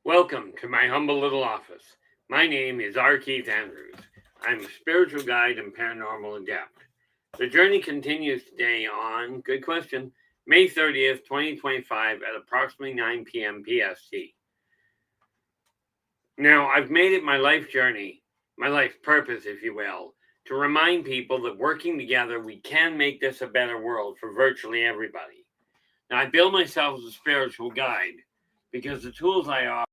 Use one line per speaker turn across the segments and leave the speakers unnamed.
Welcome to my humble little office. My name is R. Keith Andrews. I'm a spiritual guide and paranormal adept. The journey continues today on, good question, May 30th, 2025 at approximately 9 p.m. PST. Now, I've made it my life journey, my life purpose, if you will, to remind people that working together, we can make this a better world for virtually everybody. Now, I bill myself as a spiritual guide because the tools I offer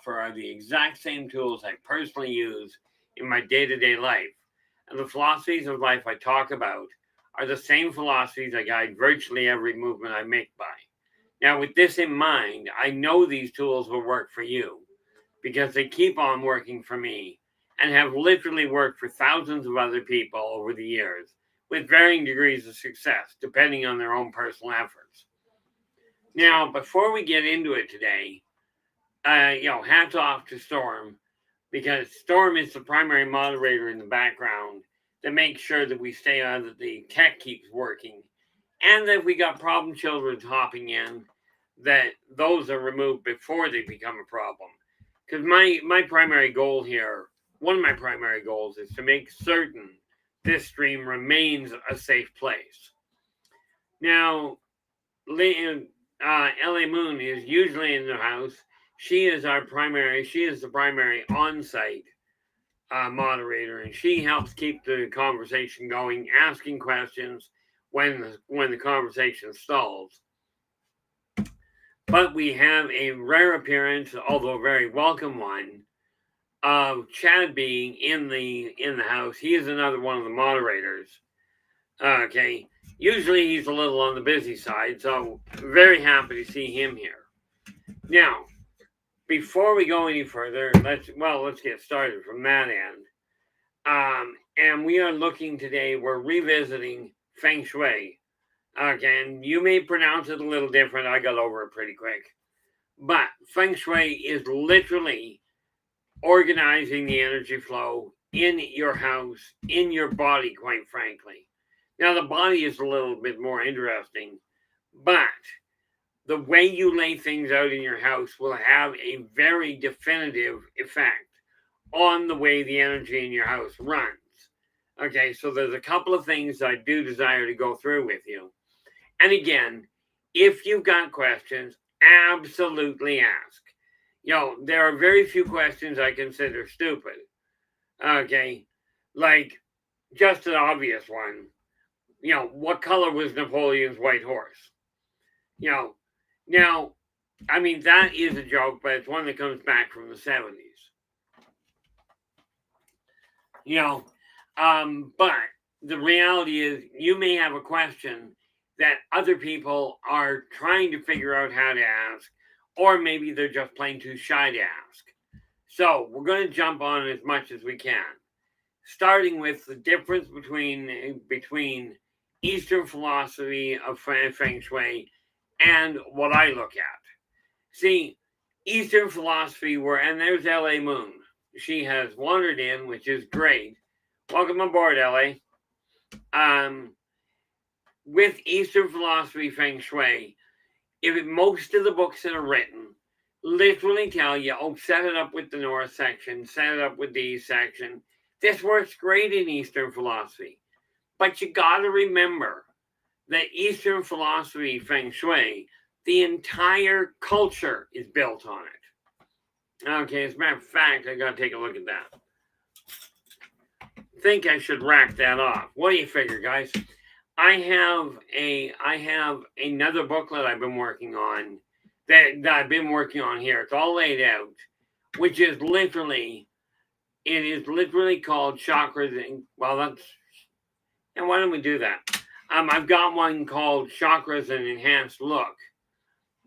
are the exact same tools I personally use in my day-to-day life. And the philosophies of life I talk about are the same philosophies I guide virtually every movement I make by. Now, with this in mind, I know these tools will work for you because they keep on working for me and have literally worked for thousands of other people over the years with varying degrees of success, depending on their own personal efforts. Now, before we get into it today, hats off to Storm because Storm is the primary moderator in the background that makes sure that we stay on, that the tech keeps working, and that if we got problem children hopping in, that those are removed before they become a problem. Because my primary goal here, one of my primary goals, is to make certain this stream remains a safe place. Now, LA Moon is usually in the house. She is the primary on-site moderator, and she helps keep the conversation going, asking questions when the conversation stalls. But we have a rare appearance, although a very welcome one, of Chad being in the house. He is another one of the moderators. Okay, usually he's a little on the busy side, so very happy to see him here. Now, before we go any further, let's get started from that end. And we are looking today. We're revisiting Feng Shui. Again, you may pronounce it a little different. I got over it pretty quick. But Feng Shui is literally organizing the energy flow in your house, in your body, quite frankly. Now, the body is a little bit more interesting, but the way you lay things out in your house will have a very definitive effect on the way the energy in your house runs. Okay, so there's a couple of things I do desire to go through with you. And again, if you've got questions, absolutely ask. There are very few questions I consider stupid. Okay, like just an obvious one. What color was Napoleon's white horse? Now, I mean, that is a joke, but it's one that comes back from the 70s. But the reality is you may have a question that other people are trying to figure out how to ask, or maybe they're just plain too shy to ask. So we're going to jump on as much as we can, starting with the difference between Eastern philosophy of Feng Shui and what I look at. See, Eastern philosophy and there's LA Moon. She has wandered in, which is great. Welcome aboard, LA. With Eastern philosophy Feng Shui, most of the books that are written literally tell you, set it up with the north section, set it up with the east section. This works great in Eastern philosophy. But you got to remember that Eastern philosophy Feng Shui, the entire culture is built on it. Okay, as a matter of fact, I got to take a look at that. Think I should rack that off. What do you figure, guys? I have another booklet I've been working on that I've been working on here. It's all laid out, which is literally called Chakras. And why don't we do that? I've got one called Chakras and Enhanced Look,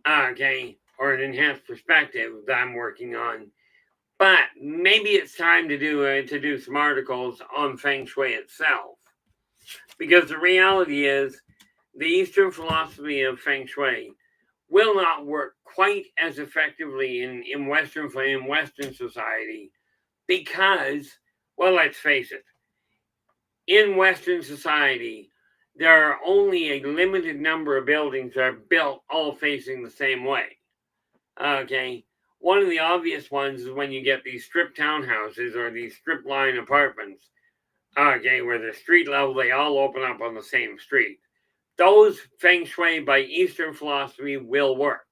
okay, or an enhanced perspective that I'm working on. But maybe it's time to do some articles on Feng Shui itself. Because the reality is, the Eastern philosophy of Feng Shui will not work quite as effectively in Western society because, well, let's face it, in Western society, there are only a limited number of buildings that are built all facing the same way. Okay, One of the obvious ones is when you get these strip townhouses or these strip line apartments, okay, where the street level, they all open up on the same street. Those Feng Shui by Eastern philosophy will work,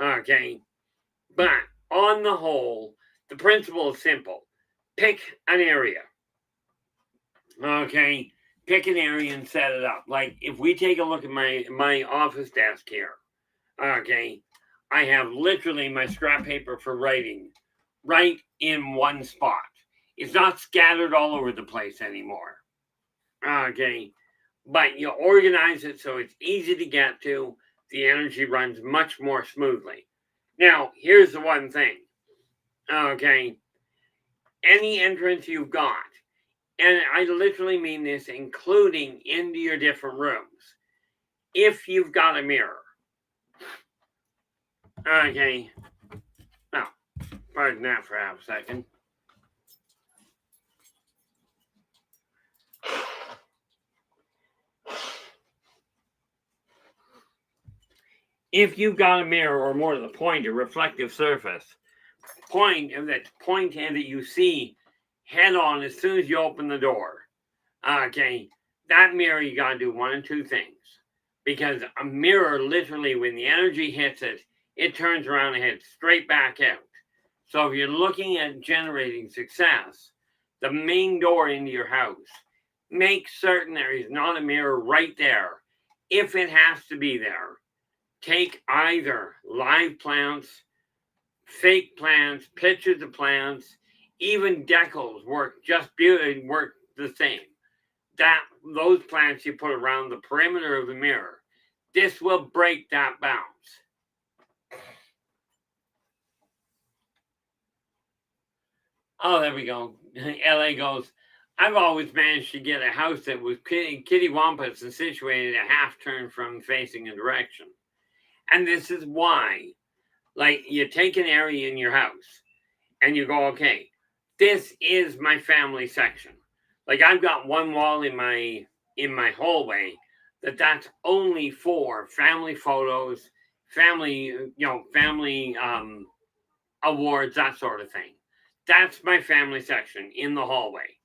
okay? But on the whole, the principle is simple. Pick an area, okay? Pick an area and set it up. Like if we take a look at my office desk here, okay, I have literally my scrap paper for writing right in one spot. It's not scattered all over the place anymore. Okay, but you organize it so it's easy to get to. The energy runs much more smoothly. Now, here's the one thing. Okay, any entrance you've got, and I literally mean this, including into your different rooms. If you've got a mirror, okay, now, pardon that for half a second. If you've got a mirror, or more to the point, a reflective surface, point that you see head on as soon as you open the door, okay, that mirror, you got to do one of two things. Because a mirror, literally, when the energy hits it, it turns around and heads straight back out. So if you're looking at generating success, the main door into your house, make certain there is not a mirror right there. If it has to be there, take either live plants, fake plants, pictures of plants, even decals work work the same. Those plants you put around the perimeter of the mirror, this will break that bounce. Oh, there we go. LA goes, I've always managed to get a house that was kittywampus and situated a half turn from facing a direction. And this is why, like, you take an area in your house and you go, okay, this is my family section. Like I've got one wall in my hallway that's only for family photos, family awards, that sort of thing. That's my family section in the hallway.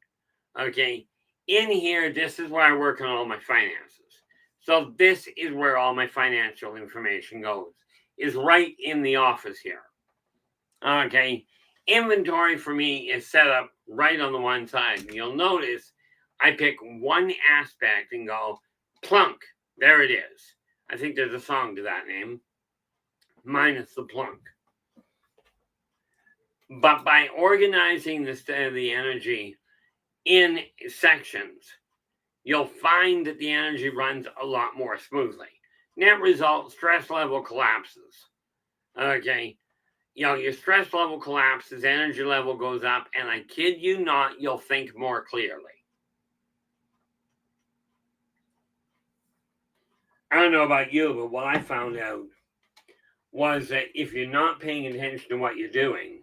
Okay. In here, this is where I work on all my finances. So this is where all my financial information goes, is right in the office here. Okay. Inventory for me is set up right on the one side. And you'll notice I pick one aspect and go, plunk, there it is. I think there's a song to that name, minus the plunk. But by organizing the energy in sections, you'll find that the energy runs a lot more smoothly. Net result, stress level collapses. Okay. Your stress level collapses, energy level goes up, and I kid you not, you'll think more clearly. I don't know about you, but what I found out was that if you're not paying attention to what you're doing,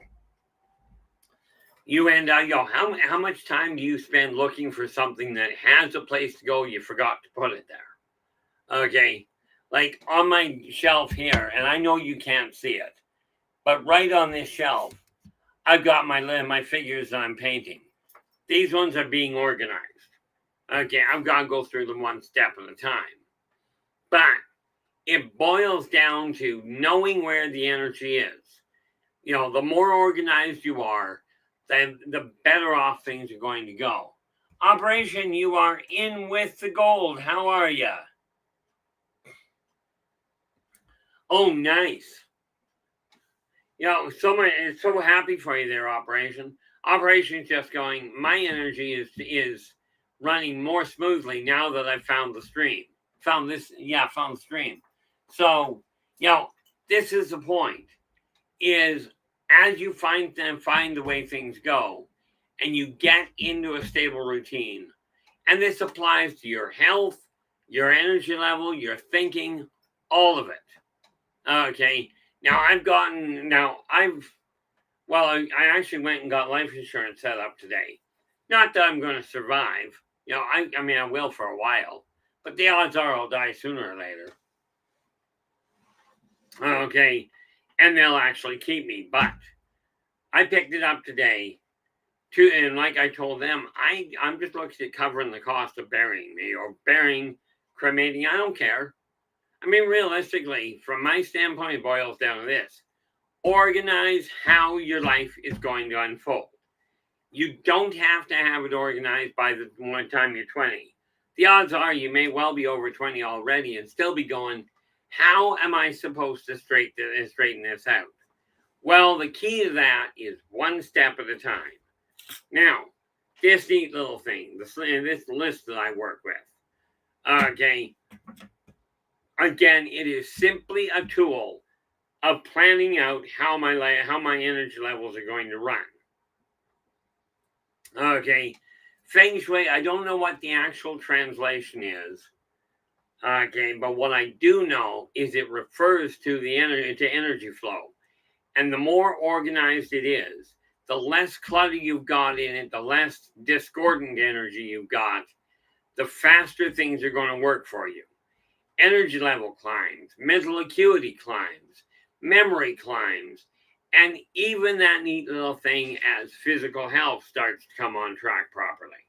you end up, how much time do you spend looking for something that has a place to go, you forgot to put it there? Okay, like on my shelf here, and I know you can't see it, but right on this shelf, I've got my figures that I'm painting. These ones are being organized. Okay, I've got to go through them one step at a time. But it boils down to knowing where the energy is. The more organized you are, then the better off things are going to go. Operation, you are in with the gold. How are you? Oh, nice. So happy for you there, Operation. Operation's just going, my energy is running more smoothly now that I've found the stream. Found the stream. So, this is the point, is as you find the way things go, and you get into a stable routine, and this applies to your health, your energy level, your thinking, all of it. Okay. Now I actually went and got life insurance set up today. Not that I'm going to survive. I mean, I will for a while, but the odds are I'll die sooner or later. Okay. and they'll actually keep me. But I picked it up today, and like I told them, I'm just looking at covering the cost of burying me or burying, cremating. I don't care. I mean, realistically, from my standpoint, it boils down to this: organize how your life is going to unfold. You don't have to have it organized by the one time you're 20. The odds are you may well be over 20 already and still be going, how am I supposed to straighten this out? Well, the key to that is one step at a time. Now, this neat little thing, this list that I work with, okay, again, it is simply a tool of planning out how my energy levels are going to run. Okay, Feng Shui, I don't know what the actual translation is. Okay, but what I do know is it refers to the energy flow. And the more organized it is, the less clutter you've got in it, the less discordant energy you've got, the faster things are going to work for you. Energy level climbs, mental acuity climbs, memory climbs, and even that neat little thing as physical health starts to come on track properly.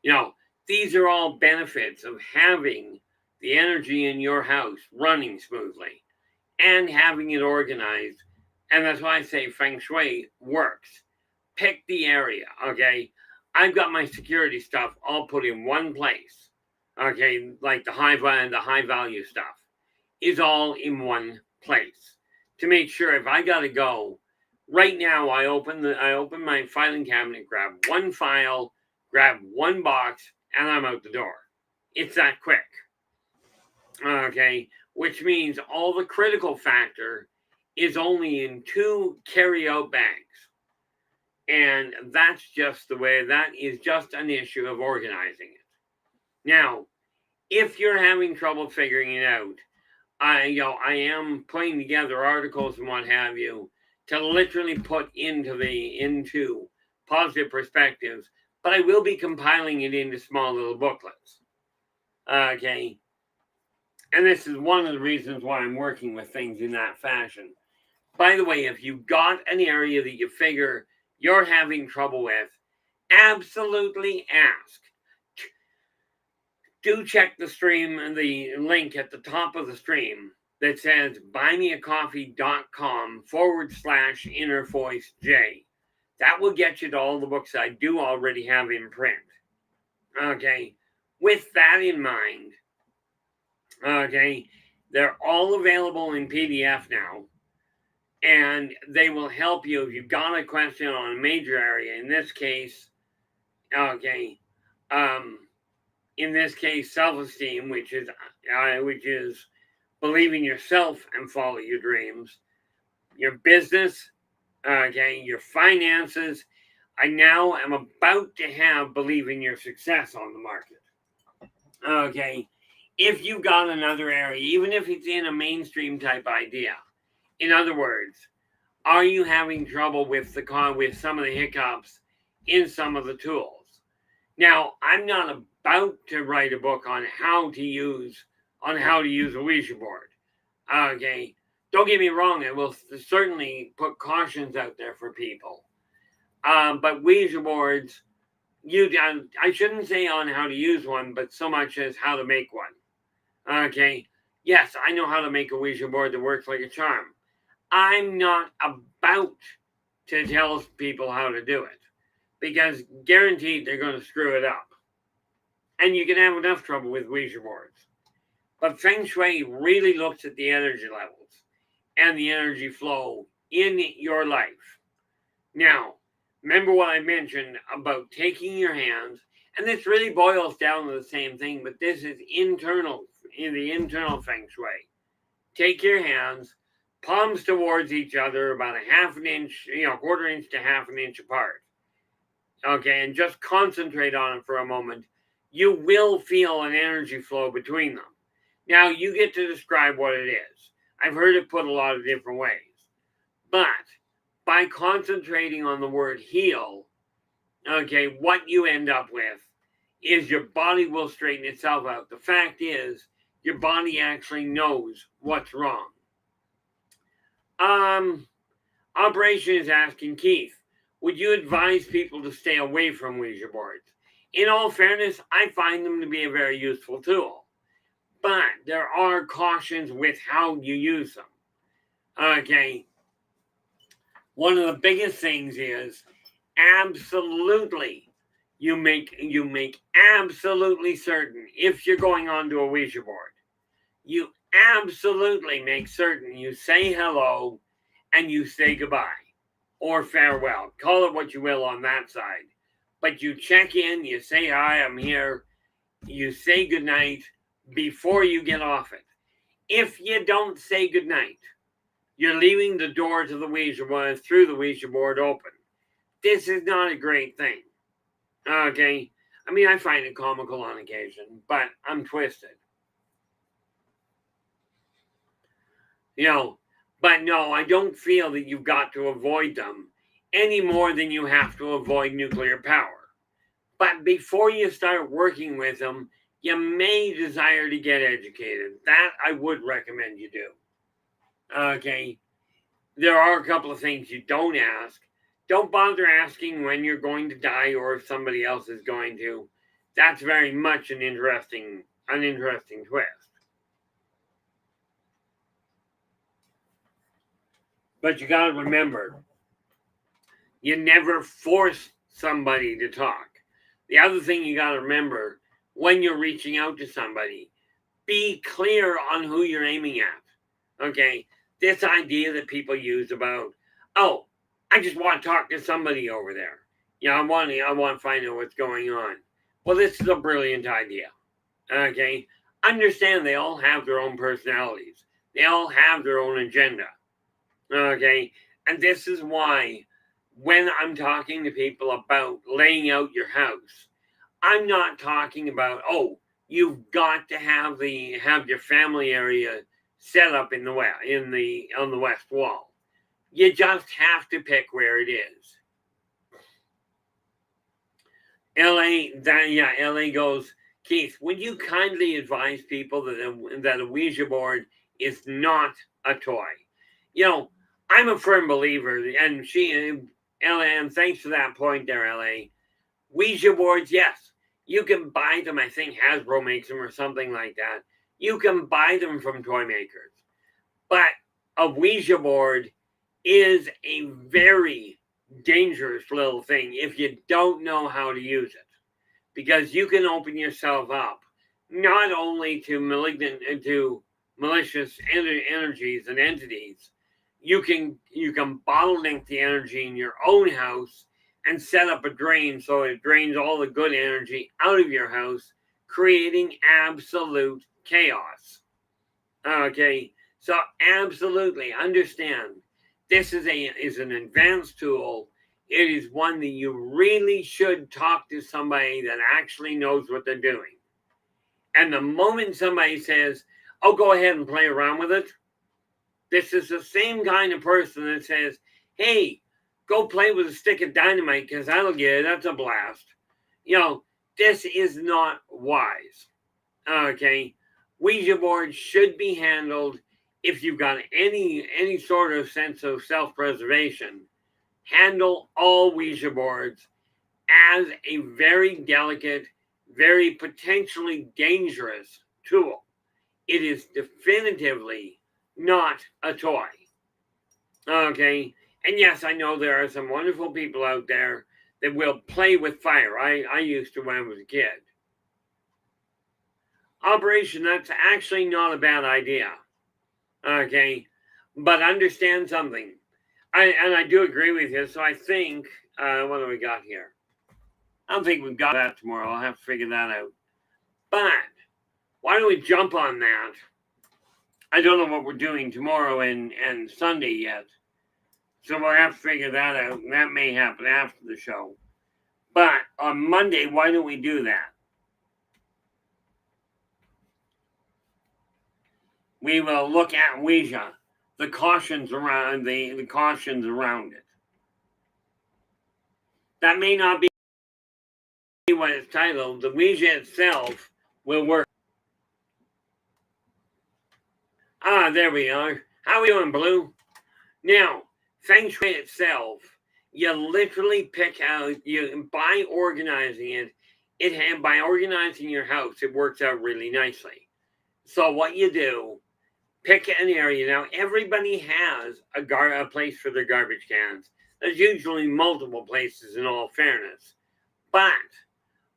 You know, these are all benefits of having the energy in your house running smoothly and having it organized. And that's why I say Feng Shui works. Pick the area, okay? I've got my security stuff all put in one place, okay? Like the high value stuff is all in one place to make sure if I gotta go. Right now, I open my filing cabinet, grab one file, grab one box, and I'm out the door. It's that quick, okay? Which means all the critical factor is only in 2 carry-out bags. And that's just the way, that is just an issue of organizing it. Now, if you're having trouble figuring it out, I am putting together articles and what have you to literally put into positive perspectives, but I will be compiling it into small little booklets. Okay. And this is one of the reasons why I'm working with things in that fashion. By the way, if you've got an area that you figure you're having trouble with, absolutely ask. Do check the stream and the link at the top of the stream that says buymeacoffee.com/innervoicej. That will get you to all the books I do already have in print. Okay. With that in mind, okay, they're all available in PDF now. And they will help you if you've got a question on a major area. In this case, okay, in this case, self-esteem, which is believe in yourself and follow your dreams. Your business, okay, your finances. I now am about to have believe in your success on the market. Okay, if you've got another area, even if it's in a mainstream type idea. In other words, are you having trouble with some of the hiccups in some of the tools? Now, I'm not about to write a book on how to use a Ouija board. Okay, don't get me wrong, I will certainly put cautions out there for people. But Ouija boards, I shouldn't say on how to use one, but so much as how to make one. Okay, yes, I know how to make a Ouija board that works like a charm. I'm not about to tell people how to do it because guaranteed they're going to screw it up. And you can have enough trouble with Ouija boards. But Feng Shui really looks at the energy levels and the energy flow in your life. Now, remember what I mentioned about taking your hands, and this really boils down to the same thing, but this is internal, in the internal Feng Shui. Take your hands, palms towards each other, about a half an inch, quarter inch to half an inch apart. Okay, and just concentrate on it for a moment. You will feel an energy flow between them. Now, you get to describe what it is. I've heard it put a lot of different ways. But by concentrating on the word heal, okay, what you end up with is your body will straighten itself out. The fact is, your body actually knows what's wrong. Operation is asking, Keith, would you advise people to stay away from Ouija boards? In all fairness, I find them to be a very useful tool, but there are cautions with how you use them. Okay. One of the biggest things is absolutely you make absolutely certain if you're going onto a Ouija board, you absolutely make certain you say hello and you say goodbye or farewell. Call it what you will on that side. But you check in, you say hi, I'm here, you say goodnight before you get off it. If you don't say goodnight, you're leaving the door to the Ouija board through the Ouija board open. This is not a great thing. Okay? I mean, I find it comical on occasion, but I'm twisted. But no, I don't feel that you've got to avoid them any more than you have to avoid nuclear power. But before you start working with them, you may desire to get educated. That I would recommend you do. Okay? There are a couple of things you don't ask. Don't bother asking when you're going to die or if somebody else is going to. That's very much an interesting twist. But you got to remember, you never force somebody to talk. The other thing you got to remember when you're reaching out to somebody, be clear on who you're aiming at. Okay? This idea that people use about, oh, I just want to talk to somebody over there. I want to find out what's going on. Well, this is a brilliant idea. Okay? Understand they all have their own personalities. They all have their own agenda. Okay? And this is why when I'm talking to people about laying out your house, I'm not talking about, oh, you've got to have your family area set up on the west wall. You just have to pick where it is. LA goes, Keith, would you kindly advise people that a Ouija board is not a toy? I'm a firm believer, and LA, and thanks for that point there, LA. Ouija boards, yes, you can buy them. I think Hasbro makes them or something like that. You can buy them from toy makers. But a Ouija board is a very dangerous little thing if you don't know how to use it. Because you can open yourself up not only to malicious energies and entities, you can bottleneck the energy in your own house and set up a drain so it drains all the good energy out of your house, creating absolute chaos. Okay, so absolutely understand this is an advanced tool. It is one that you really should talk to somebody that actually knows what they're doing. And the moment somebody says, oh, go ahead and play around with it, this is the same kind of person that says, hey, go play with a stick of dynamite because that's a blast. This is not wise. Okay? Ouija boards should be handled, if you've got any sort of sense of self-preservation, handle all Ouija boards as a very delicate, very potentially dangerous tool. It is definitively not a toy. Okay? And yes, I know there are some wonderful people out there that will play with fire. I used to when I was a kid. Operation, that's actually not a bad idea. Okay? But understand something. I do agree with you. So I think, what do we got here? I don't think we've got that tomorrow. I'll have to figure that out. But why don't we jump on that? I don't know what we're doing tomorrow and Sunday yet. So we'll have to figure that out. And that may happen after the show. But on Monday, why don't we do that? We will look at Ouija, the cautions around the cautions around it. That may not be what it's titled. The Ouija itself will work. There we are. How are we doing, Blue? Now, Feng Shui itself, you literally pick out, by organizing by organizing your house, it works out really nicely. So what you do, pick an area. Now, everybody has a place for their garbage cans. There's usually multiple places in all fairness. But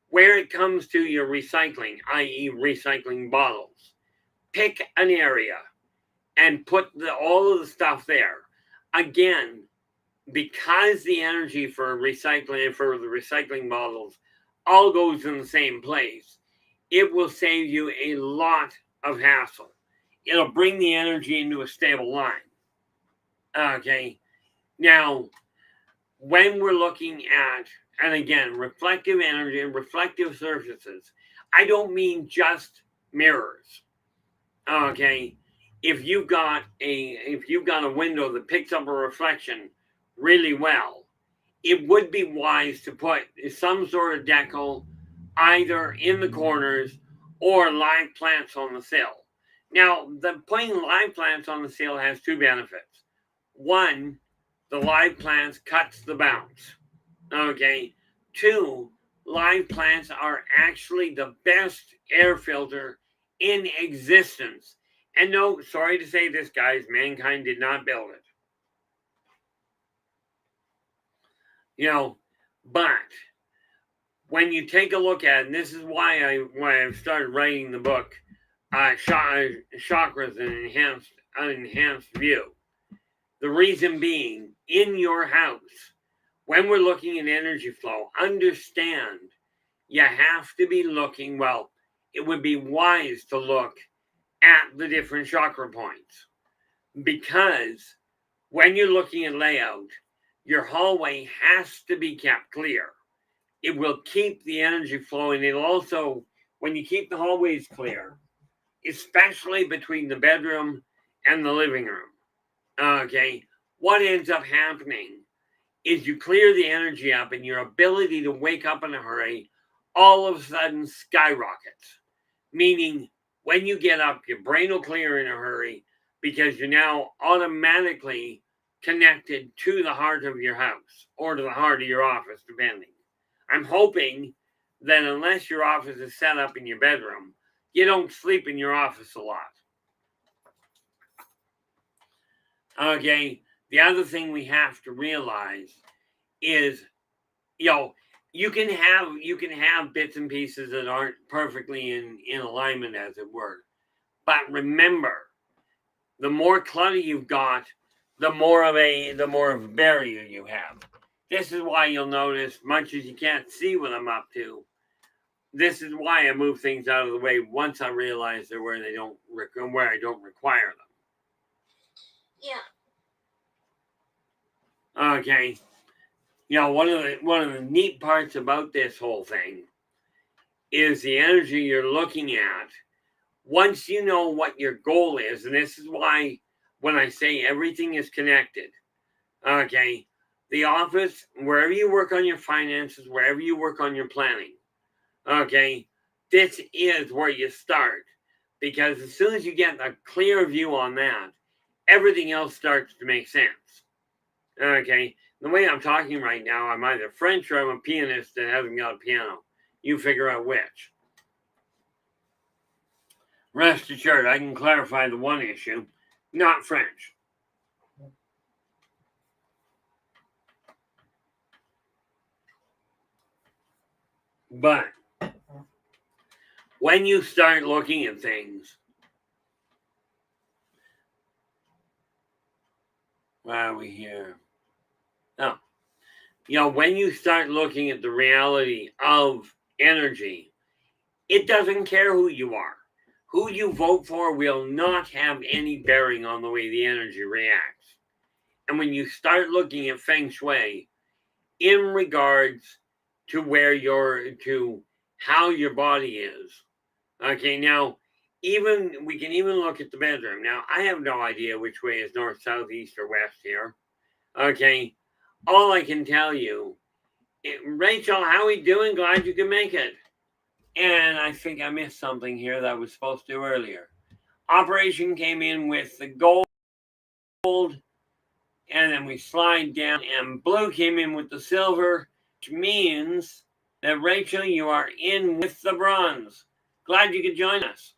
where it comes to your recycling, i.e. recycling bottles, pick an area and put all of the stuff there. Again, because the energy for recycling and for the recycling bottles all goes in the same place, it will save you a lot of hassle. It'll bring the energy into a stable line. Okay. Now, when we're looking at, and again, reflective energy and reflective surfaces, I don't mean just mirrors. Okay. If you've got a window that picks up a reflection really well, it would be wise to put some sort of decal either in the corners or live plants on the sill. Now, putting live plants on the sill has two benefits. One, the live plants cuts the bounce. Okay. Two, live plants are actually the best air filter in existence. And no, sorry to say this, guys, mankind did not build it. But when you take a look at it, and this is why I've started writing the book, Chakras, an enhanced view. The reason being, in your house, when we're looking at energy flow, understand you have to be looking, well, it would be wise to look at the different chakra points. Because when you're looking at layout, your hallway has to be kept clear. It will keep the energy flowing. It'll also, when you keep the hallways clear, especially between the bedroom and the living room, okay, what ends up happening is you clear the energy up and your ability to wake up in a hurry all of a sudden skyrockets. Meaning, when you get up, your brain will clear in a hurry because you're now automatically connected to the heart of your house or to the heart of your office, depending. I'm hoping that unless your office is set up in your bedroom, you don't sleep in your office a lot. Okay, the other thing we have to realize is, you can have bits and pieces that aren't perfectly in alignment, as it were. But remember, the more clutter you've got, the more of a barrier you have. This is why you'll notice, much as you can't see what I'm up to, this is why I move things out of the way once I realize they're where I don't require them. Yeah. Okay. One of the neat parts about this whole thing is the energy you're looking at. Once you know what your goal is, and this is why when I say everything is connected, okay, the office, wherever you work on your finances, wherever you work on your planning, okay, this is where you start. Because as soon as you get a clear view on that, everything else starts to make sense. Okay, the way I'm talking right now, I'm either French or I'm a pianist that hasn't got a piano. You figure out which. Rest assured, I can clarify the one issue, not French. But when you start looking at things, why are we here? Oh, when you start looking at the reality of energy, it doesn't care who you are. Who you vote for will not have any bearing on the way the energy reacts. And when you start looking at Feng Shui in regards to how your body is, okay, now we can even look at the bedroom. Now, I have no idea which way is north, south, east, or west here. Okay, all I can tell you, Rachel, how are we doing? Glad you could make it. And I think I missed something here that I was supposed to earlier. Operation came in with the gold And then we slide down, and blue came in with the silver, which means that, Rachel, you are in with the bronze. Glad you could join us.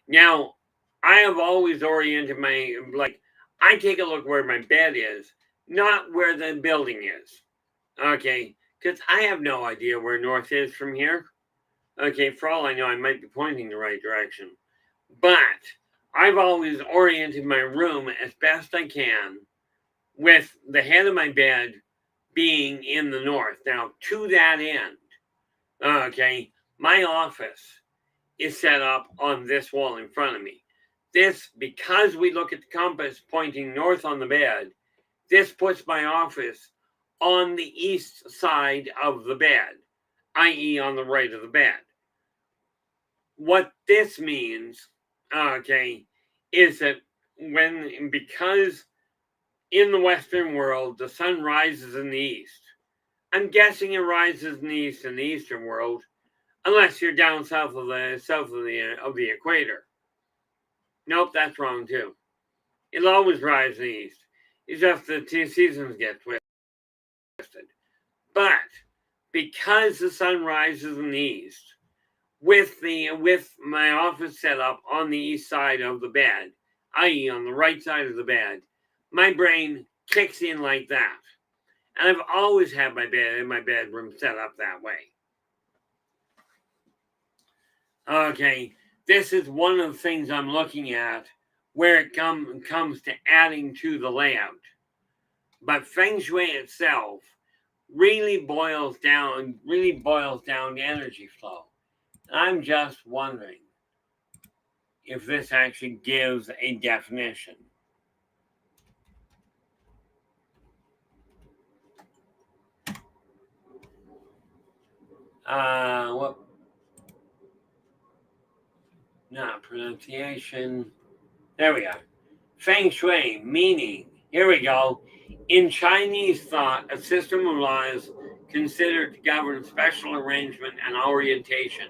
Now, I have always oriented I take a look where my bed is, not where the building is. Okay, because I have no idea where north is from here. Okay, for all I know, I might be pointing the right direction. But I've always oriented my room as best I can with the head of my bed being in the north. Now, to that end, okay, my office is set up on this wall in front of me. This, because we look at the compass pointing north on the bed, this puts my office on the east side of the bed, i.e. on the right of the bed. What this means, okay, is that because in the Western world, the sun rises in the east. I'm guessing it rises in the east in the Eastern world, unless you're down south of the equator. Nope, that's wrong too. It'll always rise in the east. It's just the two seasons get twisted. But because the sun rises in the east, with my office set up on the east side of the bed, i.e. on the right side of the bed, my brain kicks in like that. And I've always had my bedroom set up that way. Okay, this is one of the things I'm looking at where it comes to adding to the layout. But Feng Shui itself really boils down to energy flow. I'm just wondering if this actually gives a definition. What? Not pronunciation. There we are. Feng Shui, meaning, here we go. In Chinese thought, a system of laws considered to govern special arrangement and orientation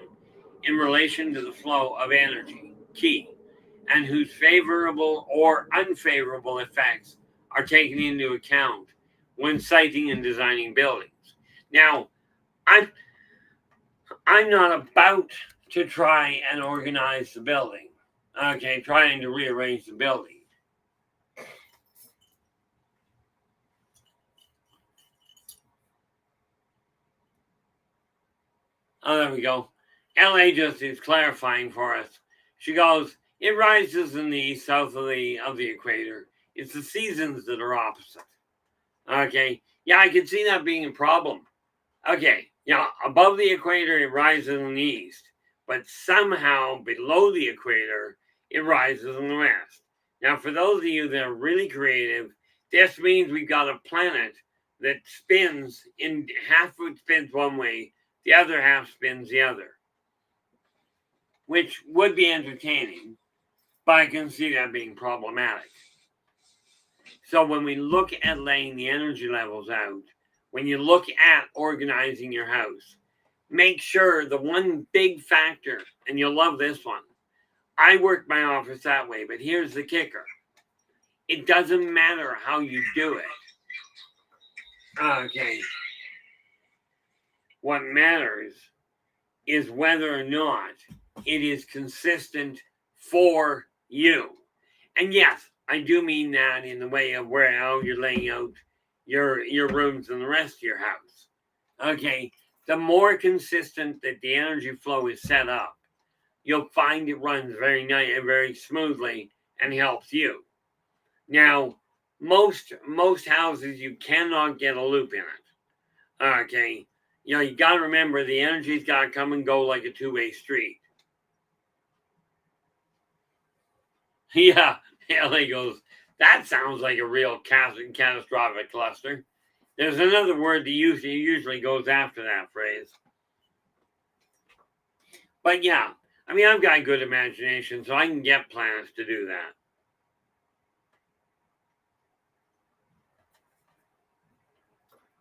in relation to the flow of energy, key, and whose favorable or unfavorable effects are taken into account when siting and designing buildings. Now, I'm not about to try and organize the building. Okay, trying to rearrange the building. Oh, there we go. LA just is clarifying for us. She goes, it rises in the east, south of the equator. It's the seasons that are opposite. Okay. Yeah, I can see that being a problem. Okay. Yeah, above the equator, it rises in the east. But somehow below the equator, it rises in the west. Now, for those of you that are really creative, this means we've got a planet that spins in half of it spins one way, the other half spins the other, which would be entertaining, but I can see that being problematic. So when we look at laying the energy levels out, when you look at organizing your house, make sure the one big factor, and you'll love this one, I work my office that way, but here's the kicker. It doesn't matter how you do it. Okay. What matters is whether or not it is consistent for you. And yes, I do mean that in the way of how you're laying out your rooms and the rest of your house. Okay, the more consistent that the energy flow is set up, you'll find it runs very nice and very smoothly and helps you. Now, most houses you cannot get a loop in it. Okay, you got to remember the energy's got to come and go like a two-way street. Yeah, LA goes, that sounds like a real catastrophic cluster. There's another word that usually goes after that phrase. But yeah, I mean, I've got a good imagination, so I can get planets to do that.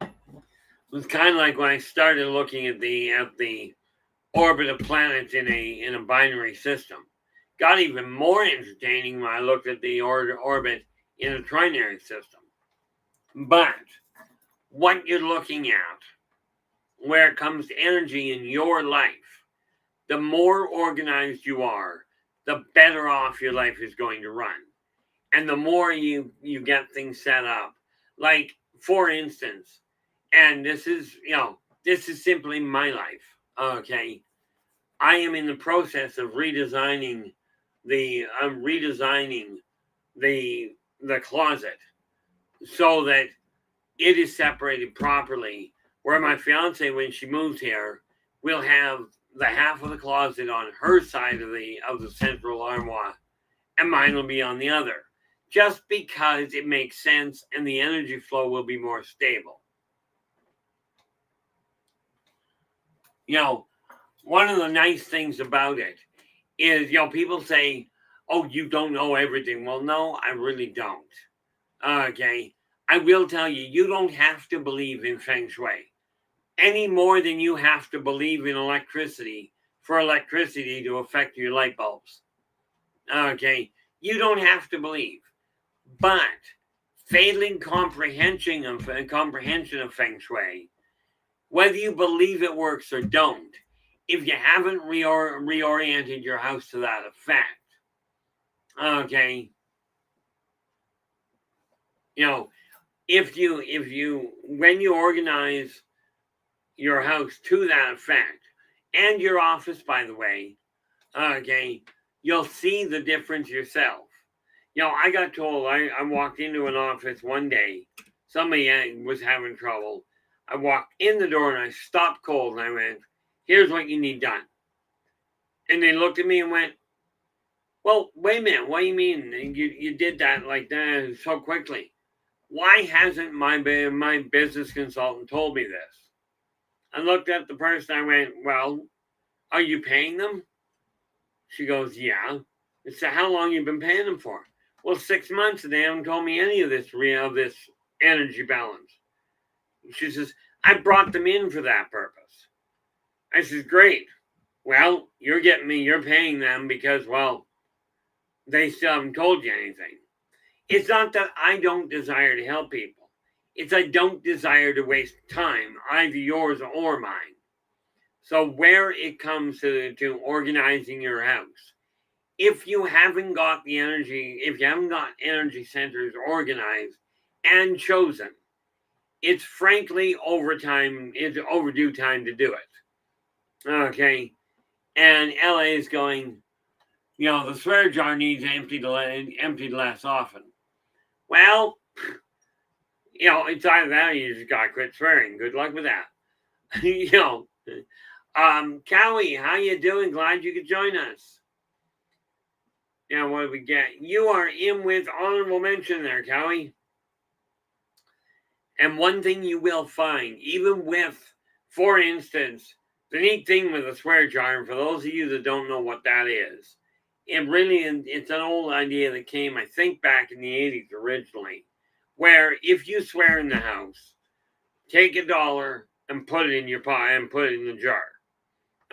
It was kind of like when I started looking at the orbit of planets in a binary system. got even more entertaining when I looked at the orbit in a trinary system. But what you're looking at, where it comes to energy in your life, the more organized you are, the better off your life is going to run. And the more you get things set up, like for instance, and this is simply my life. Okay, I am in the process of redesigning the closet so that it is separated properly. Where my fiance, when she moves here, will have the half of the closet on her side of the central armoire, and mine will be on the other. Just because it makes sense and the energy flow will be more stable. One of the nice things about it is, people say, oh, you don't know everything. Well, no, I really don't. Okay. I will tell you, you don't have to believe in Feng Shui any more than you have to believe in electricity for electricity to affect your light bulbs. Okay. You don't have to believe. But failing comprehension of Feng Shui, whether you believe it works or don't, if you haven't reoriented your house to that effect, okay, if you when you organize your house to that effect, and your office, by the way, okay, you'll see the difference yourself. I got told, I walked into an office one day, somebody was having trouble. I walked in the door and I stopped cold and I went, here's what you need done. And they looked at me and went, well, wait a minute, what do you mean? You did that like that so quickly? Why hasn't my business consultant told me this? I looked at the person, I went, well, are you paying them? She goes, yeah. I said, how long you been paying them for? Well, 6 months, and they haven't told me any of this energy balance. She says, I brought them in for that purpose. I says, great. Well, you're paying them because, well, they still haven't told you anything. It's not that I don't desire to help people. It's I don't desire to waste time, either yours or mine. So where it comes to organizing your house, if you haven't got energy centers organized and chosen, it's frankly it's overdue time to do it. Okay. And LA is going, the swear jar needs emptied less often. Well, it's either that or you just gotta quit swearing. Good luck with that. Cowie, how you doing? Glad you could join us. Now, what do we get? You are in with honorable mention there, Cowie. And one thing you will find, even with, for instance, the neat thing with a swear jar, and for those of you that don't know what that is, it's an old idea that came, I think, back in the 80s originally, where if you swear in the house, take $1 and put it in your pot and put it in the jar.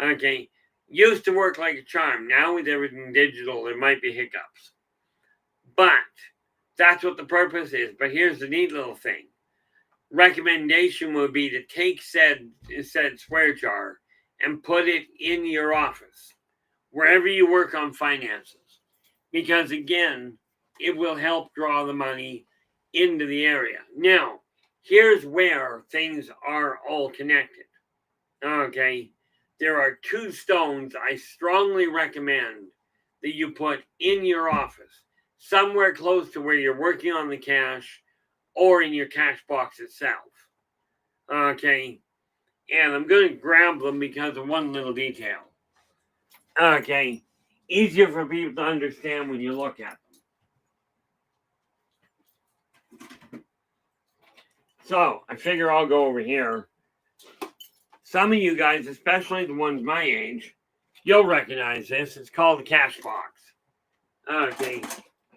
Okay. Used to work like a charm. Now with everything digital, there might be hiccups. But that's what the purpose is. But here's the neat little thing. Recommendation would be to take said swear jar and put it in your office, wherever you work on finances. Because again, it will help draw the money into the area. Now, here's where things are all connected. Okay. There are 2 stones I strongly recommend that you put in your office, somewhere close to where you're working on the cash or in your cash box itself. Okay. And I'm going to grab them because of one little detail. Okay. Easier for people to understand when you look at them. So I figure I'll go over here. Some of you guys, especially the ones my age, you'll recognize this. It's called the cash box. Okay,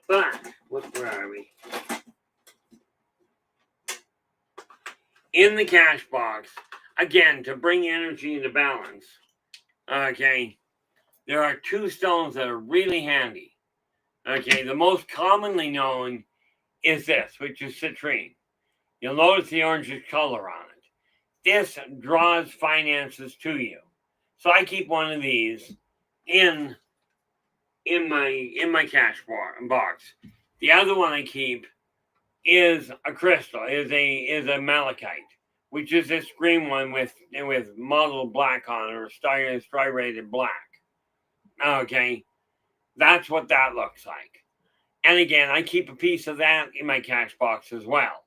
but where are we? In the cash box, again, to bring energy into balance. Okay, there are two stones that are really handy. Okay, the most commonly known is this, which is citrine. You'll notice the orangish color on it. This draws finances to you. So I keep one of these in my cash box. The other one I keep is a crystal, is a malachite, which is this green one with mottled black on it, or striated black. Okay, that's what that looks like. And again, I keep a piece of that in my cash box as well,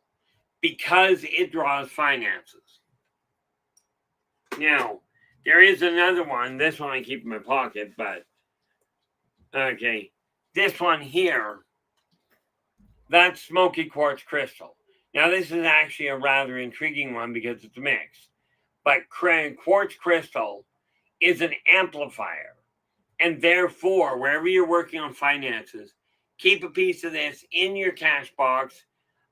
because it draws finances. Now, there is another one. This one I keep in my pocket, but okay, this one here, that's smoky quartz crystal. Now, this is actually a rather intriguing one because it's a mix. But quartz crystal is an amplifier. And therefore, wherever you're working on finances, keep a piece of this in your cash box.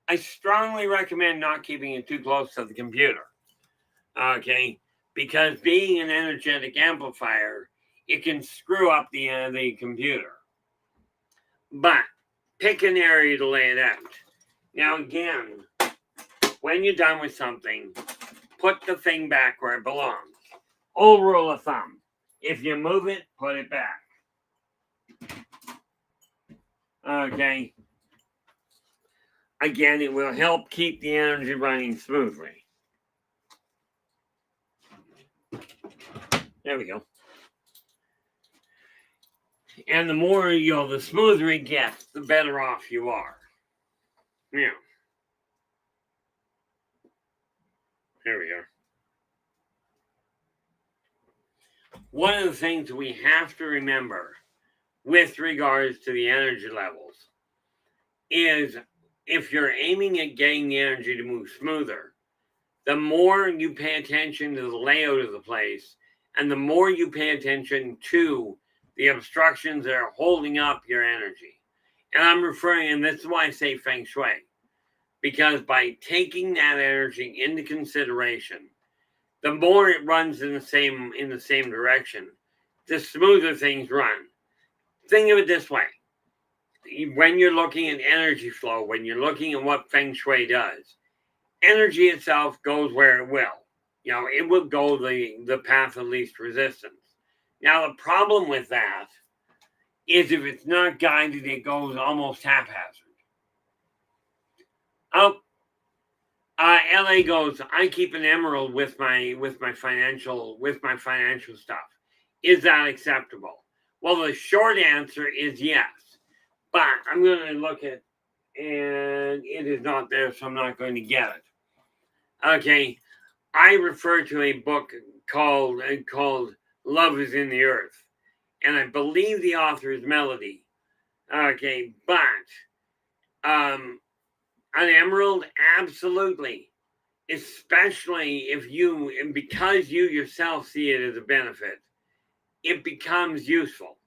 I strongly recommend not keeping it too close to the computer. Okay? Because being an energetic amplifier, it can screw up the computer. But pick an area to lay it out. Now again, when you're done with something, put the thing back where it belongs. Old rule of thumb. If you move it, put it back. Okay. Again, it will help keep the energy running smoothly. There we go. And the more, the smoother it gets, the better off you are. Yeah. There we are. One of the things we have to remember with regards to the energy levels is if you're aiming at getting the energy to move smoother, the more you pay attention to the layout of the place, and the more you pay attention to the obstructions that are holding up your energy. And I'm referring, and this is why I say Feng Shui, because by taking that energy into consideration, the more it runs in the same direction, the smoother things run. Think of it this way. When you're looking at energy flow, when you're looking at what Feng Shui does, energy itself goes where it will. It will go the path of least resistance. Now, the problem with that is if it's not guided, it goes almost haphazard. LA goes, I keep an emerald with my financial stuff. Is that acceptable? Well, the short answer is yes. But I'm going to look at, and it is not there, so I'm not going to get it. Okay, I refer to a book called Love is in the Earth, and I believe the author is Melody. Okay, but an emerald, absolutely, especially because you yourself see it as a benefit, it becomes useful.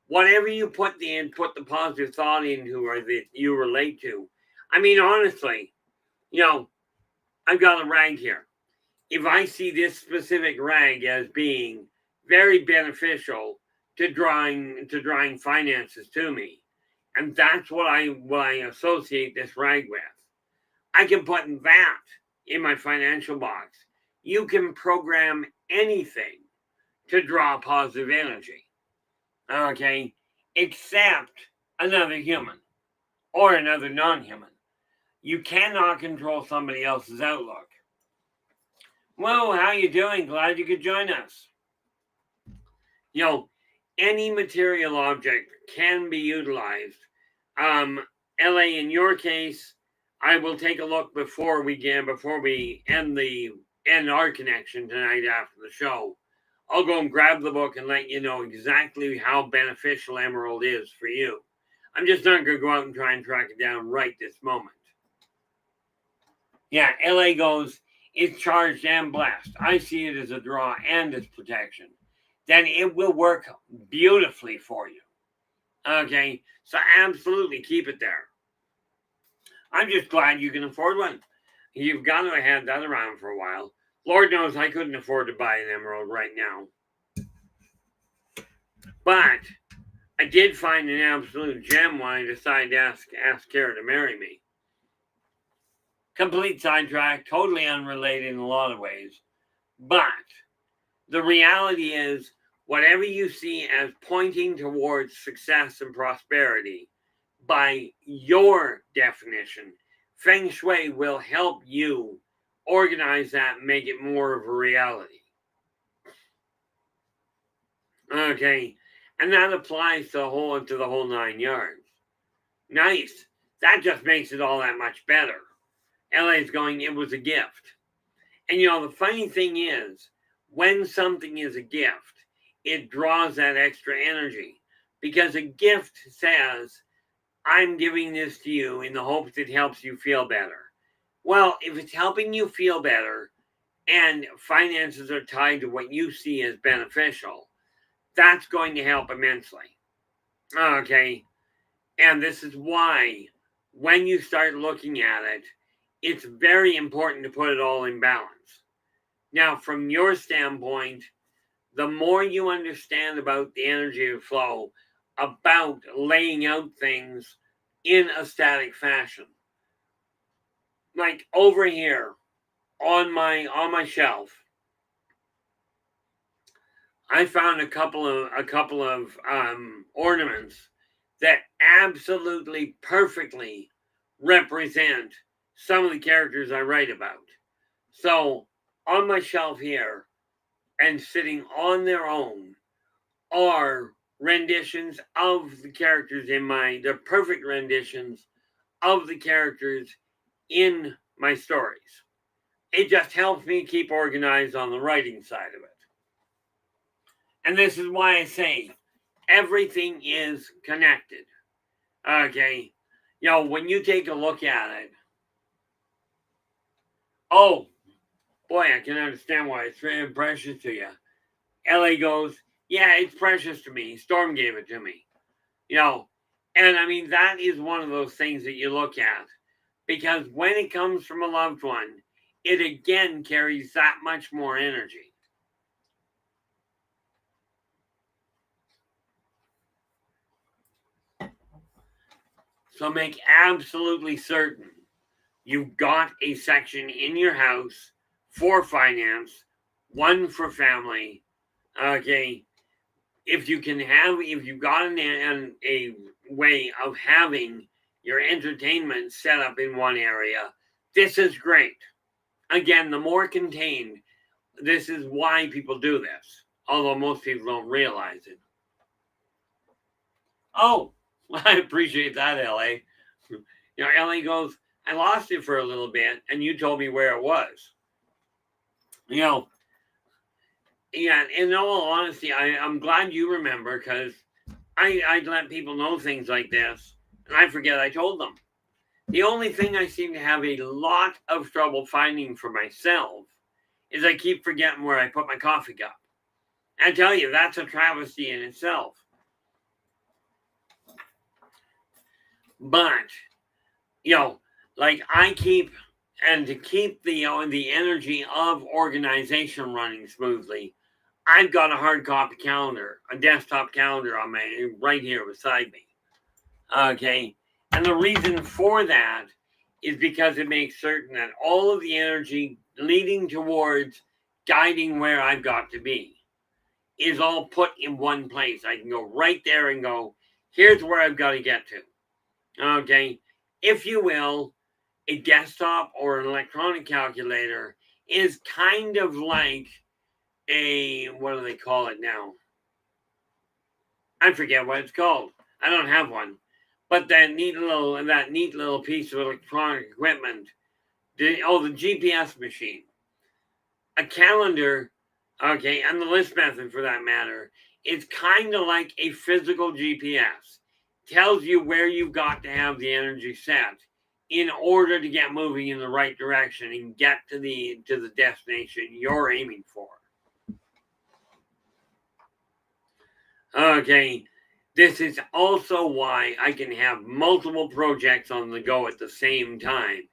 Whatever you put the positive thought into or that you relate to. I mean, honestly, I've got a rag here. If I see this specific rag as being very beneficial to drawing finances to me, and that's what I associate this rag with, I can put that in my financial box. You can program anything to draw positive energy. Okay, except another human or another non-human. You cannot control somebody else's outlook. Whoa, how you doing? Glad you could join us. Any material object can be utilized. LA, in your case, I will take a look before we end our connection tonight after the show. I'll go and grab the book and let you know exactly how beneficial emerald is for you. I'm just not going to go out and try and track it down right this moment. Yeah, LA goes, it's charged and blessed. I see it as a draw and as protection. Then it will work beautifully for you. Okay, so absolutely keep it there. I'm just glad you can afford one. You've got to have had that around for a while. Lord knows I couldn't afford to buy an emerald right now. But I did find an absolute gem when I decided to ask Kara to marry me. Complete sidetrack, totally unrelated in a lot of ways. But the reality is, whatever you see as pointing towards success and prosperity, by your definition, Feng Shui will help you organize that and make it more of a reality. Okay, and that applies to the whole 9 yards. Nice. That just makes it all that much better. LA's going, it was a gift. And the funny thing is, when something is a gift, it draws that extra energy. Because a gift says, I'm giving this to you in the hopes it helps you feel better. Well, if it's helping you feel better and finances are tied to what you see as beneficial, that's going to help immensely. Okay. And this is why, when you start looking at it, it's very important to put it all in balance. Now, from your standpoint, the more you understand about the energy of flow, about laying out things in a static fashion, like over here on my shelf, I found a couple of ornaments that absolutely perfectly represent some of the characters I write about. So on my shelf here and sitting on their own are renditions of the characters they're perfect renditions of the characters in my stories. It just helps me keep organized on the writing side of it. And this is why I say everything is connected. Okay. When you take a look at it, oh, boy, I can understand why it's very precious to you. Ellie goes, yeah, it's precious to me. Storm gave it to me. And I mean, that is one of those things that you look at. Because when it comes from a loved one, it again carries that much more energy. So make absolutely certain you've got a section in your house for finance, one for family. Okay. If you've got a way of having your entertainment set up in one area, this is great. Again, the more contained, this is why people do this, although most people don't realize it. Oh, I appreciate that, LA. LA goes, I lost it for a little bit, and you told me where it was. Yeah, in all honesty, I'm glad you remember, because I let people know things like this, and I forget I told them. The only thing I seem to have a lot of trouble finding for myself is I keep forgetting where I put my coffee cup. I tell you, that's a travesty in itself. But, like I keep, and to keep the energy of organization running smoothly, I've got a hard copy calendar, a desktop calendar on right here beside me. Okay. And the reason for that is because it makes certain that all of the energy leading towards guiding where I've got to be is all put in one place. I can go right there and go, here's where I've got to get to. Okay. If you will, a desktop or an electronic calculator is kind of like what do they call it now? I forget what it's called. I don't have one. But that neat little piece of electronic equipment, the GPS machine, a calendar, okay, and the list method for that matter, it's kind of like a physical GPS. Tells you where you've got to have the energy set in order to get moving in the right direction and get to the destination you're aiming for. Okay. This is also why I can have multiple projects on the go at the same time.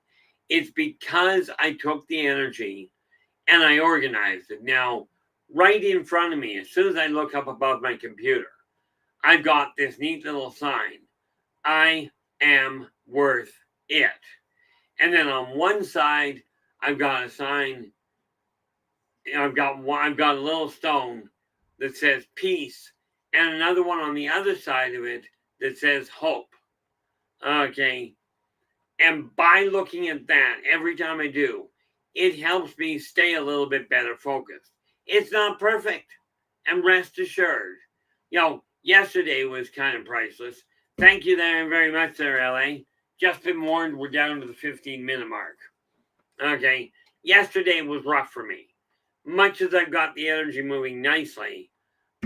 It's because I took the energy and I organized it. Now, right in front of me, as soon as I look up above my computer, I've got this neat little sign. I am worth it. And then on one side, I've got a sign. I've got a little stone that says peace, and another one on the other side of it that says hope. Okay. And by looking at that every time I do, it helps me stay a little bit better focused. It's not perfect. And rest assured, yesterday was kind of priceless. Thank you very much there, LA. Just been warned we're down to the 15-minute mark. Okay. Yesterday was rough for me. Much as I've got the energy moving nicely,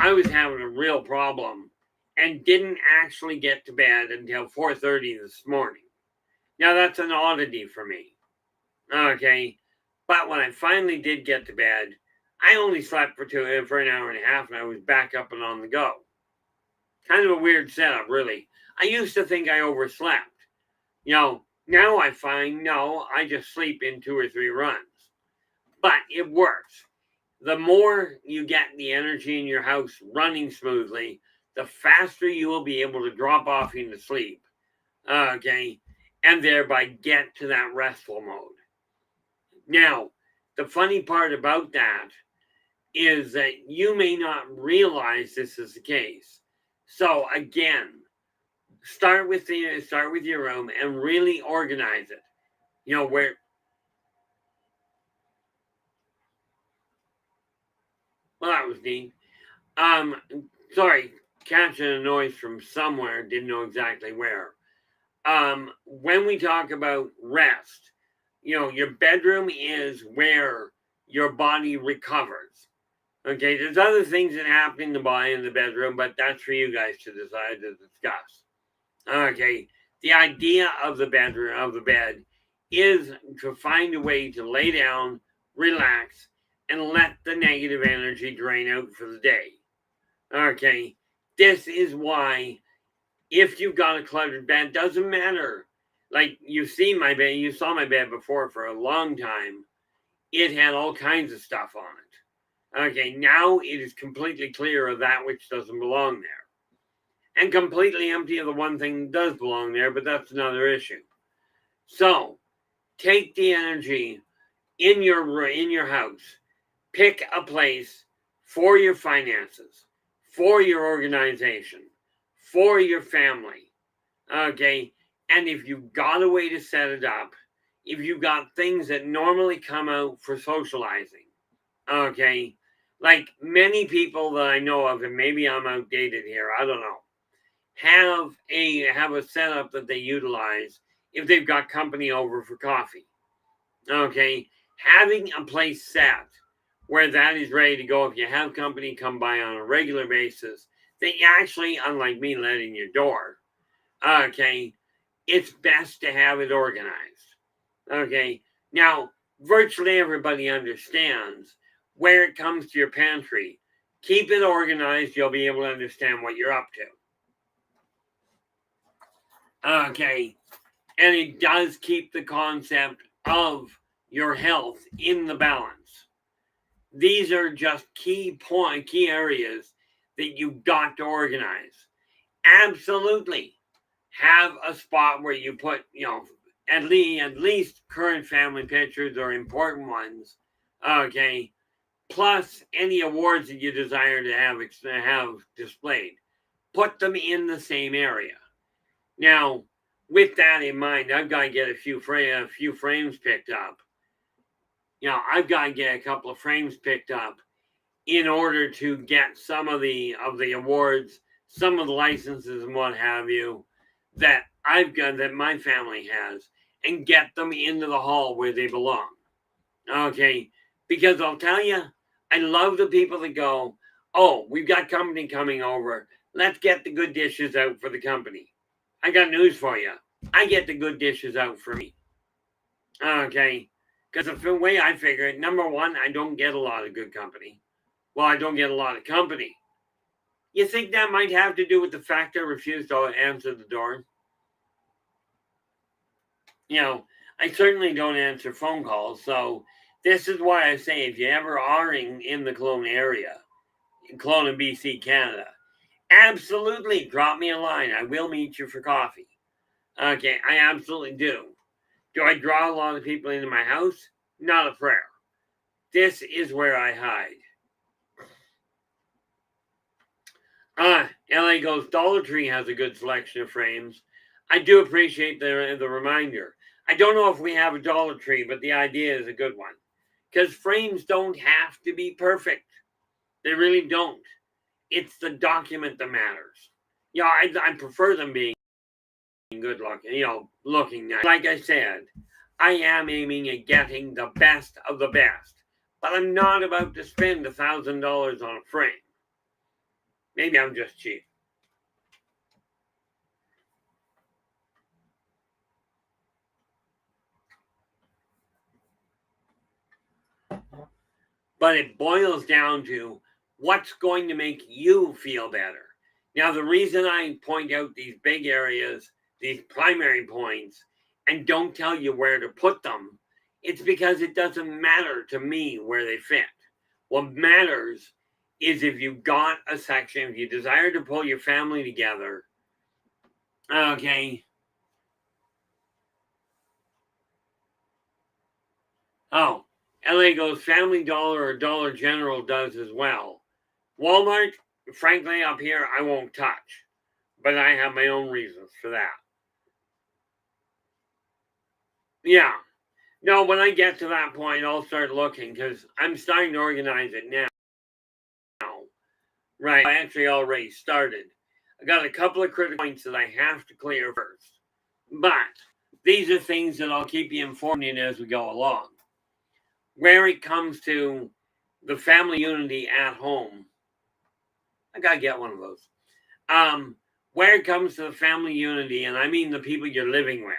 I was having a real problem and didn't actually get to bed until 4:30 this morning. Now, that's an oddity for me. Okay. But when I finally did get to bed, I only slept for an hour and a half, and I was back up and on the go. Kind of a weird setup, really. I used to think I overslept. Now I find, no, I just sleep in 2 or 3 runs. But it works. The more you get the energy in your house running smoothly, the faster you will be able to drop off into sleep. Okay. And thereby get to that restful mode. Now, the funny part about that is that you may not realize this is the case. So again, start with your room and really organize it. Where. Well, that was neat. Sorry, catching a noise from somewhere, didn't know exactly where. When we talk about rest, your bedroom is where your body recovers. Okay, there's other things that happen in the body in the bedroom, but that's for you guys to decide to discuss. Okay, the idea of the bed is to find a way to lay down, relax, and let the negative energy drain out for the day. Okay, this is why if you've got a cluttered bed, doesn't matter. Like you saw my bed before for a long time. It had all kinds of stuff on it. Okay, now it is completely clear of that which doesn't belong there. And completely empty of the one thing that does belong there, but that's another issue. So, take the energy in your house. Pick a place for your finances, for your organization, for your family. Okay, and if you've got a way to set it up, if you've got things that normally come out for socializing, okay, like many people that I know of, and maybe I'm outdated here, I don't know, have a setup that they utilize if they've got company over for coffee. Okay, having a place set where that is ready to go if you have company come by on a regular basis, they actually, unlike me letting your door, okay, it's best to have it organized. Okay, now virtually everybody understands where it comes to your pantry. Keep it organized, you'll be able to understand what you're up to. Okay, and it does keep the concept of your health in the balance. These are just key areas that you've got to organize. Absolutely. Have a spot where you put, at least current family pictures or important ones. Okay. Plus any awards that you desire to have displayed. Put them in the same area. Now, with that in mind, I've got to get a few frames picked up. I've got to get a couple of frames picked up in order to get some of the awards, some of the licenses and what have you that that my family has, and get them into the hall where they belong. Okay, because I'll tell you, I love the people that go, oh, we've got company coming over. Let's get the good dishes out for the company. I got news for you. I get the good dishes out for me. Okay. Because the way I figure it, number one, I don't get a lot of good company. Well, I don't get a lot of company. You think that might have to do with the fact I refuse to answer the door? I certainly don't answer phone calls. So this is why I say if you ever are in the Kelowna area, in Kelowna, BC, Canada, Absolutely. Drop me a line. I will meet you for coffee. Okay, I absolutely do. Do I draw a lot of people into my house? Not a prayer. This is where I hide. LA goes, Dollar Tree has a good selection of frames. I do appreciate the reminder. I don't know if we have a Dollar Tree, but the idea is a good one. Because frames don't have to be perfect. They really don't. It's the document that matters. Yeah, I prefer them being good looking, looking nice. Like I said, I am aiming at getting the best of the best. But I'm not about to spend $1,000 on a frame. Maybe I'm just cheap. But it boils down to what's going to make you feel better. Now, the reason I point out these big areas, these primary points, and don't tell you where to put them, it's because it doesn't matter to me where they fit. What matters is if you've got a section, if you desire to pull your family together, okay. Oh, LA goes Family Dollar or Dollar General does as well. Walmart, frankly, up here, I won't touch. But I have my own reasons for that. Yeah. No, when I get to that point, I'll start looking because I'm starting to organize it now. Right. I actually already started. I got a couple of critical points that I have to clear first. But these are things that I'll keep you informed in as we go along. Where it comes to the family unity at home, I gotta get one of those. Where it comes to the family unity, and I mean the people you're living with,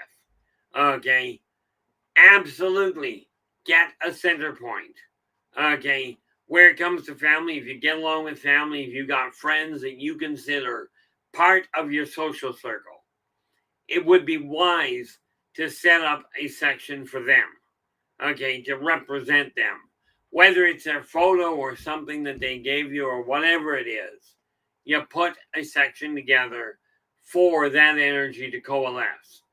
okay, absolutely get a center point, okay. Where it comes to family, if you get along with family, if you got friends that you consider part of your social circle, it would be wise to set up a section for them, okay, to represent them. Whether it's their photo or something that they gave you or whatever it is, you put a section together for that energy to coalesce.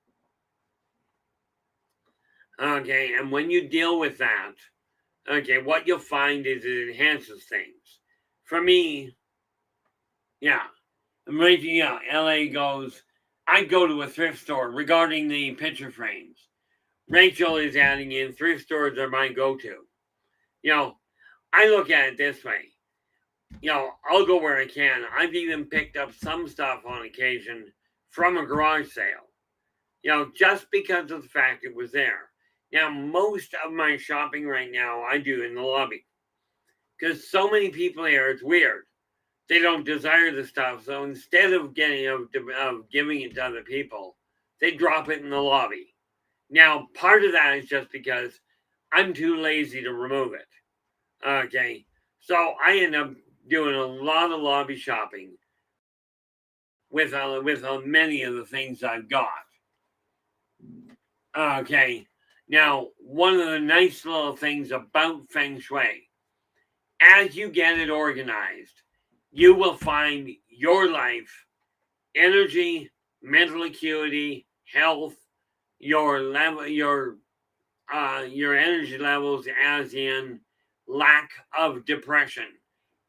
Okay, and when you deal with that, okay, what you'll find is it enhances things. For me, yeah, I'm rating out. LA goes, I go to a thrift store regarding the picture frames. Rachel is adding in thrift stores are my go to. I look at it this way. I'll go where I can. I've even picked up some stuff on occasion from a garage sale, just because of the fact it was there. Now, most of my shopping right now I do in the lobby because so many people here, it's weird. They don't desire the stuff, so instead of giving it to other people, they drop it in the lobby. Now, part of that is just because I'm too lazy to remove it. Okay, so I end up doing a lot of lobby shopping with many of the things I've got. Okay, now one of the nice little things about Feng Shui, as you get it organized, you will find your life, energy, mental acuity, health, your level, your energy levels, as in lack of depression.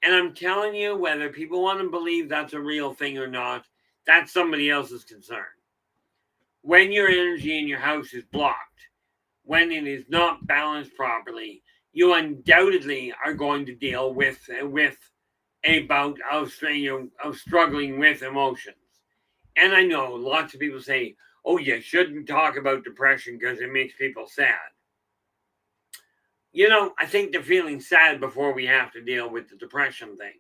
And I'm telling you, whether people want to believe that's a real thing or not, that's somebody else's concern. When your energy in your house is blocked, when it is not balanced properly, you undoubtedly are going to deal with a bout of struggling with emotions. And I know lots of people say, "Oh, you shouldn't talk about depression because it makes people sad." I think they're feeling sad before we have to deal with the depression thing.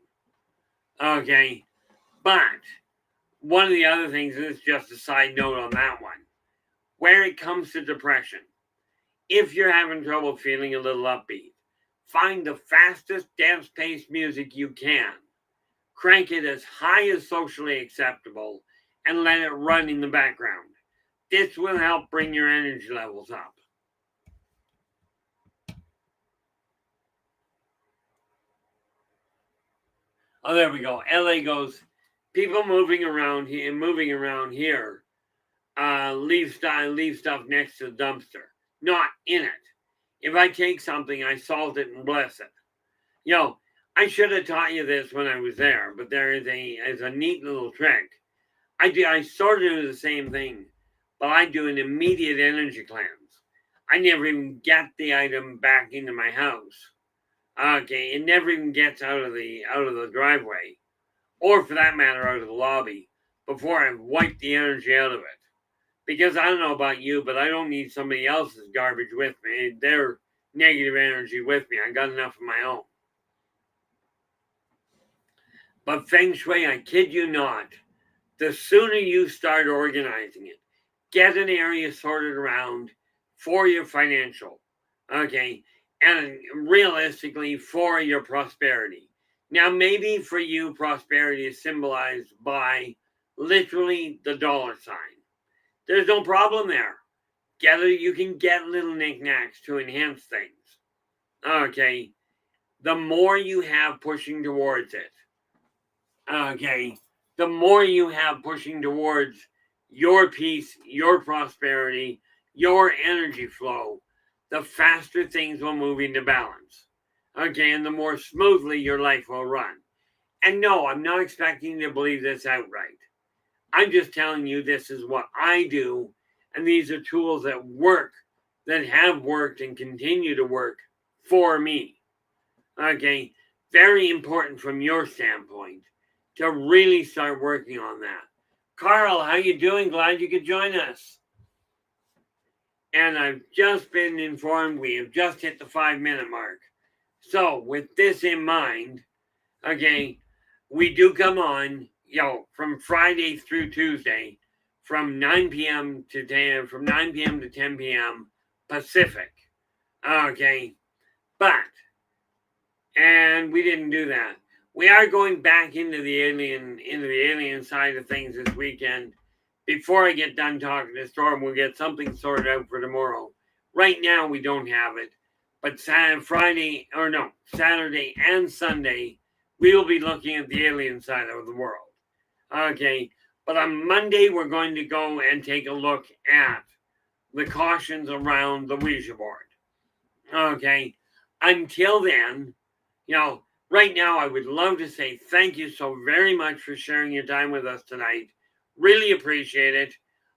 Okay, but one of the other things is just a side note on that one. Where it comes to depression, if you're having trouble feeling a little upbeat, find the fastest dance paced music you can. Crank it as high as socially acceptable and let it run in the background. This will help bring your energy levels up. Oh, there we go. LA goes, People moving around here, leave stuff next to the dumpster, not in it. If I take something, I salt it and bless it. I should have taught you this when I was there, but there is a neat little trick. I sort of do the same thing, but I do an immediate energy cleanse. I never even get the item back into my house. Okay, it never even gets out of the driveway, or for that matter, out of the lobby, before I've wiped the energy out of it. Because I don't know about you, but I don't need somebody else's garbage with me, their negative energy with me. I got enough of my own. But Feng Shui, I kid you not, the sooner you start organizing it, get an area sorted around for your financial, okay, and realistically for your prosperity. Now, maybe for you, prosperity is symbolized by literally the dollar sign. There's no problem there. You can get little knickknacks to enhance things. Okay, the more you have pushing towards it, okay, the more you have pushing towards your peace, your prosperity, your energy flow, the faster things will move into balance. Okay, and the more smoothly your life will run. And no, I'm not expecting you to believe this outright. I'm just telling you this is what I do, and these are tools that work, that have worked and continue to work for me. Okay, very important from your standpoint to really start working on that. Carl, how you doing? Glad you could join us. And I've just been informed we have just hit the 5-minute mark. So with this in mind, okay, we do come on, from Friday through Tuesday, from 9 p.m. to 10 p.m. Pacific. Okay, and we didn't do that. We are going back into the alien side of things this weekend. Before I get done talking to Storm, we'll get something sorted out for tomorrow. Right now, we don't have it, but Saturday and Sunday, we will be looking at the alien side of the world. Okay, but on Monday, we're going to go and take a look at the cautions around the Ouija board. Okay, until then, right now, I would love to say thank you so very much for sharing your time with us tonight. Really appreciate it.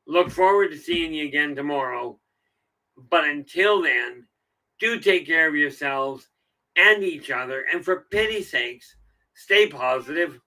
Look forward to seeing you again tomorrow. But until then, do take care of yourselves and each other. And for pity's sakes, stay positive.